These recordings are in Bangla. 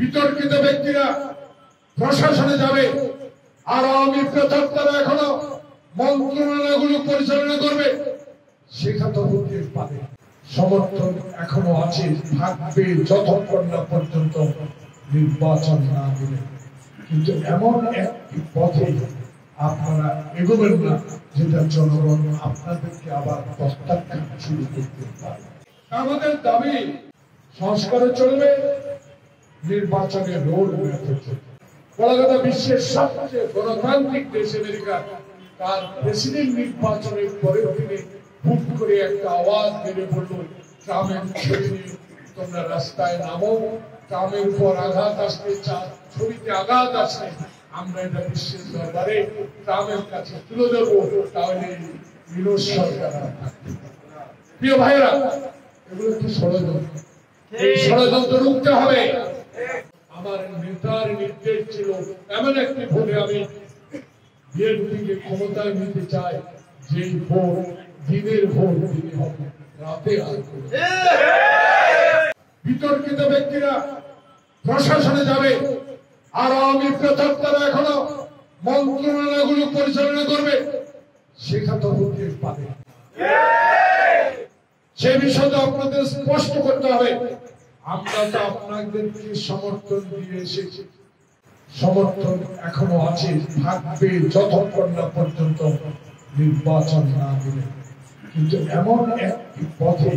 বিতর্কিত ব্যক্তিরা প্রশাসনে যাবে আর আওয়ামী প্রচারকরা এখনো মন্ত্রণালয়গুলো পরিচালনা করবে, সেটা তো হতে পারে। সমর্থন এখনো আছে, থাকবে যতক্ষণ না পর্যন্ত নির্বাচন না দিলে। কিন্তু এমন একটি পথে আপনারা এগোবেন না যেটা জনগণ আপনাদেরকে আবার প্রত্যাখ্যান শুরু করতে পারে। আমাদের দাবি সংস্কারে চলবে, নির্বাচনে রোড ম্যাপে চলবে। কলকাতা বিশ্বের সবচেয়ে গণতান্ত্রিক দেশ আমেরিকা, তার প্রেসিডেন্ট নির্বাচনের পরের দিনে হুট করে একটা আওয়াজ বেড়ে পড়ল, ট্রাম্পের ছবি নিয়ে তোমরা রাস্তায় নামো, ট্রাম্পের উপর আঘাত আসলে, ছবিতে আঘাত আসলে আমরা এটা বিশ্বের দরবারে ট্রাম্পের কাছে তুলে দেবো, তাহলে বিরোধ সরকার থাকবে। প্রিয় ভাইয়েরা, এগুলো কি ষড়যন্ত্র? এই ষড়যন্ত্র রুখতে হবে। আমার নেতার নির্দেশ ছিল এমন একটি ভোটে আমি বিএনপিকে ক্ষমতায় নিতে চাই, যে ভোট দিনের ভোট দিনে হবে, রাতে আর বিতর্কিত ব্যক্তিরা প্রশাসনে যাবে আর আওয়ামী প্রচারকরা এখনো মন্ত্রণালয়গুলো পরিচালনা করবে, সেটা তো হতে পারে। সে বিষয়টা আপনাদের স্পষ্ট করতে হবে। আমরা তো আপনাদেরকে সমর্থন দিয়ে এসেছি, সমর্থন এখনো আছে, থাকবে যতক্ষণ না পর্যন্ত নির্বাচন না দিলে। কিন্তু এমন একটি পথে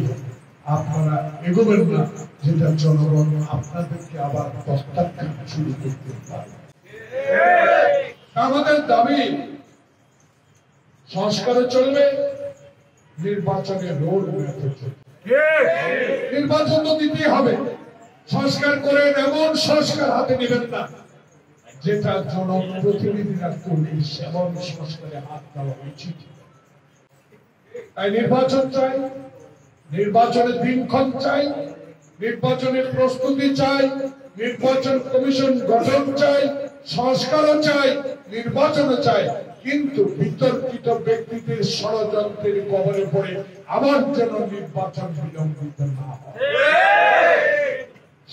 আপনারা এগোবেন না যেটা জনগণ আপনাদেরকে আবার প্রত্যাখ্যান শুরু করতে পারে। আমাদের দাবি সংস্কারে চলবে, নির্বাচনে রোড ম্যাপে চলবে। নির্বাচন তো দিতেই হবে, সংস্কার করেন, এমন সংস্কার হাতে নেবেন না যেটা জনপ্রতিনিধিরা করবে, সেমন সংস্কারে হাত দেওয়া উচিত। তাই নির্বাচন চাই, নির্বাচনের দিনক্ষণ চাই, নির্বাচনের প্রস্তুতি চাই, নির্বাচন কমিশন গঠন চাই, সংস্কারও চাই, নির্বাচনও চাই। কিন্তু বিতর্কিত ব্যক্তিদের ষড়যন্ত্রের কবলে পড়ে আবার যেন নির্বাচন বিলম্বিত না হয়,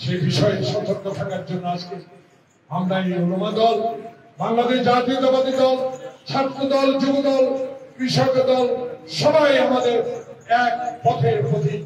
সে বিষয়ে সতর্ক থাকার জন্য আজকে আমরা এই উলামা দল, বাংলাদেশ জাতীয়তাবাদী দল, ছাত্র দল, যুব দল, কৃষক দল, সবাই আমাদের এক পথের প্রতীক।